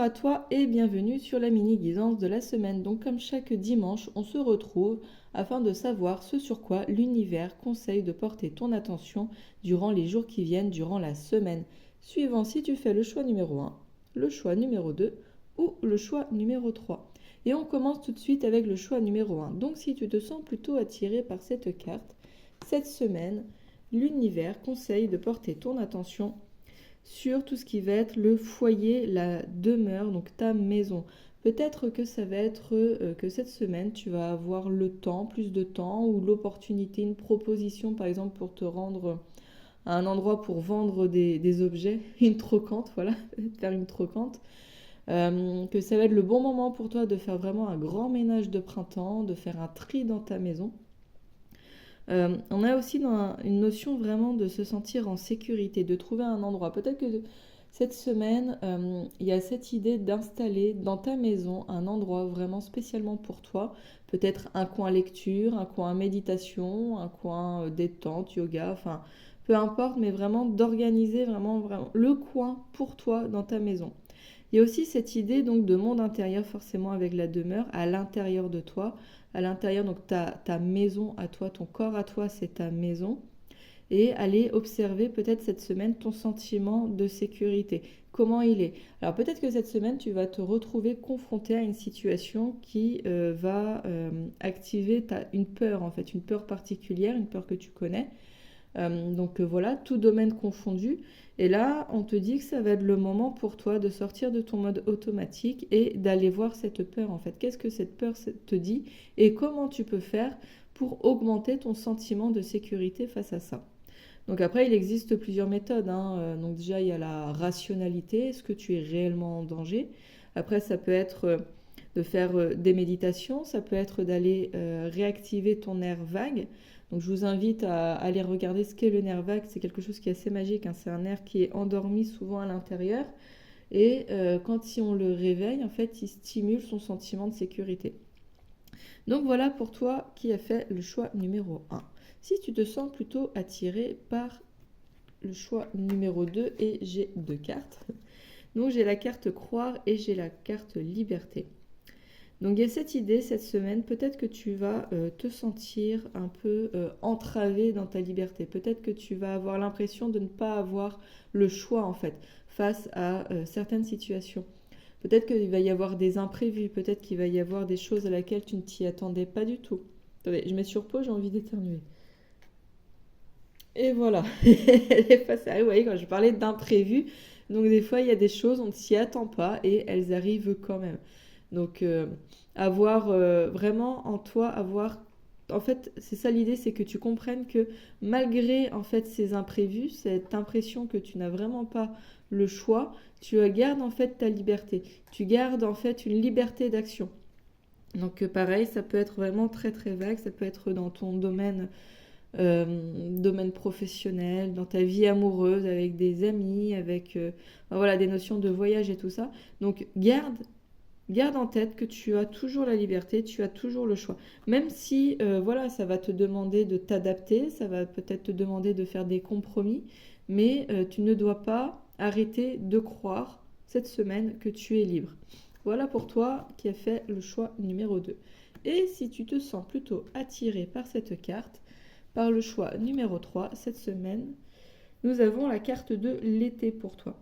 à toi et bienvenue sur la mini-guidance de la semaine. Donc comme chaque dimanche, on se retrouve afin de savoir ce sur quoi l'univers conseille de porter ton attention durant les jours qui viennent, durant la semaine, suivant si tu fais le choix numéro 1, le choix numéro 2 ou le choix numéro 3. Et on commence tout de suite avec le choix numéro 1. Donc si tu te sens plutôt attiré par cette carte, cette semaine, l'univers conseille de porter ton attention sur tout ce qui va être le foyer, la demeure, donc ta maison. Peut-être que ça va être que cette semaine, tu vas avoir le temps, plus de temps, ou l'opportunité, une proposition par exemple pour te rendre à un endroit pour vendre des objets, une trocante, voilà, faire une trocante. Que ça va être le bon moment pour toi de faire vraiment un grand ménage de printemps, de faire un tri dans ta maison. On a aussi une notion vraiment de se sentir en sécurité, de trouver un endroit. Peut-être que cette semaine, il y a cette idée d'installer dans ta maison un endroit vraiment spécialement pour toi. Peut-être un coin lecture, un coin méditation, un coin détente, yoga, enfin peu importe, mais vraiment d'organiser vraiment le coin pour toi dans ta maison. Il y a aussi cette idée donc de monde intérieur forcément avec la demeure à l'intérieur de toi. À l'intérieur, donc ta maison à toi, ton corps à toi, c'est ta maison. Et aller observer peut-être cette semaine ton sentiment de sécurité. Comment il est. Alors peut-être que cette semaine, tu vas te retrouver confronté à une situation qui va activer une peur en fait, une peur particulière, une peur que tu connais. Donc voilà, tout domaine confondu. Et là, on te dit que ça va être le moment pour toi de sortir de ton mode automatique et d'aller voir cette peur en fait. Qu'est-ce que cette peur te dit et comment tu peux faire pour augmenter ton sentiment de sécurité face à ça. Donc après, il existe plusieurs méthodes, hein. Donc déjà, il y a la rationalité, est-ce que tu es réellement en danger? Après, ça peut être de faire des méditations, ça peut être d'aller réactiver ton nerf vague. Donc je vous invite à aller regarder ce qu'est le nerf vague, c'est quelque chose qui est assez magique, hein. C'est un nerf qui est endormi souvent à l'intérieur et quand si on le réveille, en fait, il stimule son sentiment de sécurité. Donc voilà pour toi qui a fait le choix numéro 1. Si tu te sens plutôt attiré par le choix numéro 2, et j'ai 2 cartes. Donc j'ai la carte croire et j'ai la carte liberté. Donc il y a cette idée cette semaine, peut-être que tu vas te sentir un peu entravé dans ta liberté. Peut-être que tu vas avoir l'impression de ne pas avoir le choix en fait face à certaines situations. Peut-être qu'il va y avoir des imprévus, peut-être qu'il va y avoir des choses à laquelle tu ne t'y attendais pas du tout. Attendez, je mets sur pause, j'ai envie d'éternuer. Et voilà, elle est passée. Ah, vous voyez, quand je parlais d'imprévus, donc des fois il y a des choses, on ne s'y attend pas et elles arrivent quand même. Donc avoir vraiment en toi, avoir... En fait, c'est ça l'idée, c'est que tu comprennes que malgré en fait ces imprévus, cette impression que tu n'as vraiment pas le choix, tu gardes en fait ta liberté. Tu gardes en fait une liberté d'action. Donc pareil, ça peut être vraiment très très vague, ça peut être dans ton domaine professionnel, dans ta vie amoureuse, avec des amis, avec voilà, des notions de voyage et tout ça. Donc garde en tête que tu as toujours la liberté, tu as toujours le choix. Même si voilà, ça va te demander de t'adapter, ça va peut-être te demander de faire des compromis, mais tu ne dois pas arrêter de croire cette semaine que tu es libre. Voilà pour toi qui as fait le choix numéro 2. Et si tu te sens plutôt attiré par cette carte, par le choix numéro 3, cette semaine, nous avons la carte de l'été pour toi.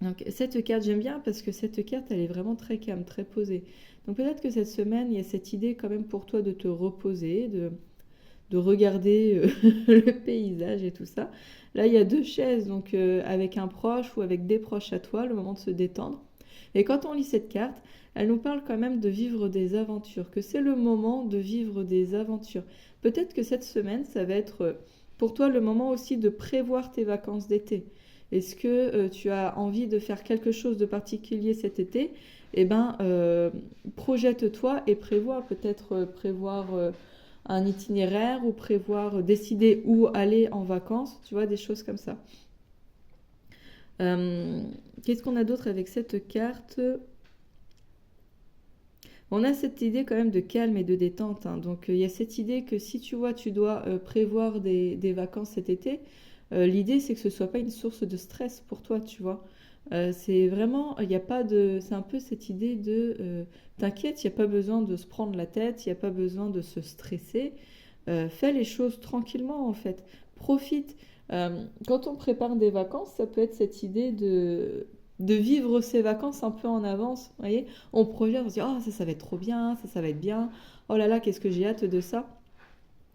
Donc cette carte, j'aime bien parce que cette carte, elle est vraiment très calme, très posée. Donc peut-être que cette semaine, il y a cette idée quand même pour toi de te reposer, de regarder le paysage et tout ça. Là, il y a 2 chaises, donc avec un proche ou avec des proches à toi, le moment de se détendre. Et quand on lit cette carte, elle nous parle quand même de vivre des aventures, que c'est le moment de vivre des aventures. Peut-être que cette semaine, ça va être pour toi le moment aussi de prévoir tes vacances d'été. Est-ce que tu as envie de faire quelque chose de particulier cet été? Eh bien, projette-toi et prévois, peut-être prévoir un itinéraire ou prévoir, décider où aller en vacances, tu vois, des choses comme ça. Qu'est-ce qu'on a d'autre avec cette carte? On a cette idée quand même de calme et de détente, hein. Donc il y a cette idée que si tu vois, tu dois prévoir des vacances cet été, l'idée c'est que ce ne soit pas une source de stress pour toi, tu vois. C'est vraiment, il n'y a pas de, c'est un peu cette idée de, t'inquiète, il n'y a pas besoin de se prendre la tête, il n'y a pas besoin de se stresser. Fais les choses tranquillement en fait. Profite. Quand on prépare des vacances, ça peut être cette idée de vivre ses vacances un peu en avance. Vous voyez, on projette, on se dit, oh ça va être trop bien, ça va être bien. Oh là là, qu'est-ce que j'ai hâte de ça.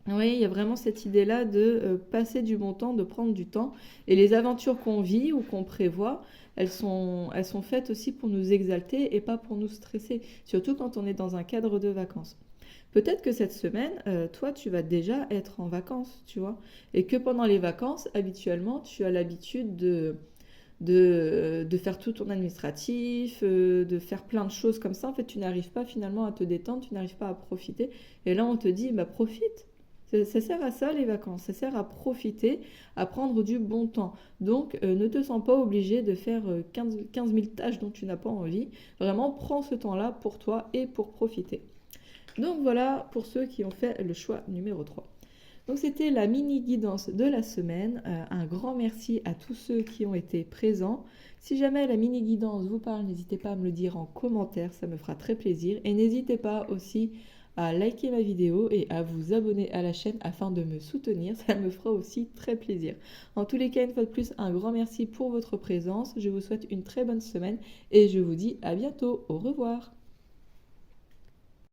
Oui, il y a vraiment cette idée-là de passer du bon temps, de prendre du temps. Et les aventures qu'on vit ou qu'on prévoit, elles sont faites aussi pour nous exalter et pas pour nous stresser, surtout quand on est dans un cadre de vacances. Peut-être que cette semaine, toi, tu vas déjà être en vacances, tu vois, et que pendant les vacances, habituellement, tu as l'habitude de faire tout ton administratif, de faire plein de choses comme ça. En fait, tu n'arrives pas finalement à te détendre, tu n'arrives pas à profiter. Et là, on te dit, bah profite. Ça sert à ça les vacances, ça sert à profiter, à prendre du bon temps. Donc ne te sens pas obligé de faire 15 000 tâches dont tu n'as pas envie. Vraiment, prends ce temps-là pour toi et pour profiter. Donc voilà pour ceux qui ont fait le choix numéro 3. Donc c'était la mini guidance de la semaine. Un grand merci à tous ceux qui ont été présents. Si jamais la mini guidance vous parle, n'hésitez pas à me le dire en commentaire, ça me fera très plaisir. Et n'hésitez pas aussi à liker ma vidéo et à vous abonner à la chaîne afin de me soutenir, ça me fera aussi très plaisir. En tous les cas, une fois de plus, un grand merci pour votre présence. Je vous souhaite une très bonne semaine et je vous dis à bientôt. Au revoir.